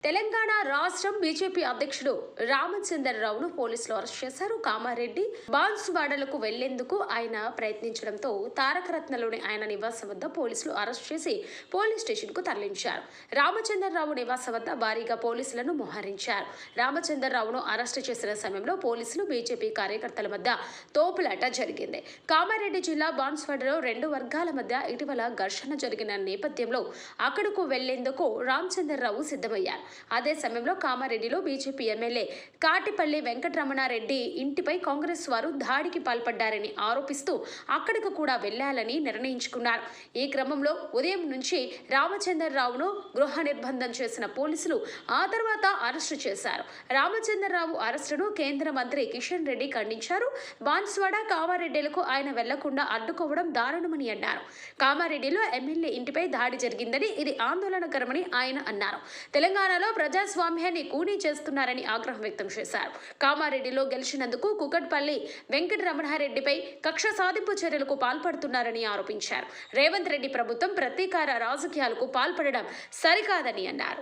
తెలంగాణ రాష్ట్రం బీజేపీ అధ్యక్షుడు రామచంద్రరావును పోలీసులు అరెస్ట్ చేశారు. కామారెడ్డి బాన్సువాడలకు వెళ్లేందుకు ఆయన ప్రయత్నించడంతో తారకరత్నలోని ఆయన నివాసం వద్ద పోలీసులు అరెస్ట్ చేసి పోలీస్ స్టేషన్కు తరలించారు. రామచంద్రరావు నివాసం వద్ద భారీగా పోలీసులను మోహరించారు. రామచంద్రరావును అరెస్టు చేసిన సమయంలో పోలీసులు బీజేపీ కార్యకర్తల మధ్య తోపులాట జరిగింది. కామారెడ్డి జిల్లా బాన్సువాడలో రెండు వర్గాల మధ్య ఇటీవల ఘర్షణ జరిగిన నేపథ్యంలో అక్కడకు వెళ్లేందుకు రామచంద్రరావు సిద్ధమయ్యారు. అదే సమయంలో కామారెడ్డిలో బీజేపీ ఎమ్మెల్యే కాటిపల్లి వెంకటరమణారెడ్డి ఇంటిపై కాంగ్రెస్ వారు దాడికి పాల్పడ్డారని ఆరోపిస్తూ అక్కడికి కూడా వెళ్లాలని నిర్ణయించుకున్నారు. ఈ క్రమంలో ఉదయం నుంచి రామచంద్రరావును గృహ నిర్బంధం చేసిన పోలీసులు ఆ తర్వాత అరెస్టు చేశారు. రామచంద్రరావు అరెస్టును కేంద్ర మంత్రి కిషన్ రెడ్డి ఖండించారు. బాన్సువాడ కామారెడ్డిలకు ఆయన వెళ్లకుండా అడ్డుకోవడం దారుణమని అన్నారు. కామారెడ్డిలో ఎమ్మెల్యే ఇంటిపై దాడి జరిగిందని, ఇది ఆందోళనకరమని ఆయన అన్నారు. తెలంగాణలో ప్రజాస్వామ్యాన్ని కూనీ చేస్తున్నారని ఆగ్రహం వ్యక్తం చేశారు. కామారెడ్డిలో గెలిచినందుకు కుకట్పల్లి వెంకటరమణారెడ్డిపై కక్ష సాధింపు చర్యలకు పాల్పడుతున్నారని ఆరోపించారు. రేవంత్ రెడ్డి ప్రభుత్వం ప్రతీకార రాజకీయాలకు పాల్పడడం సరికాదని అన్నారు.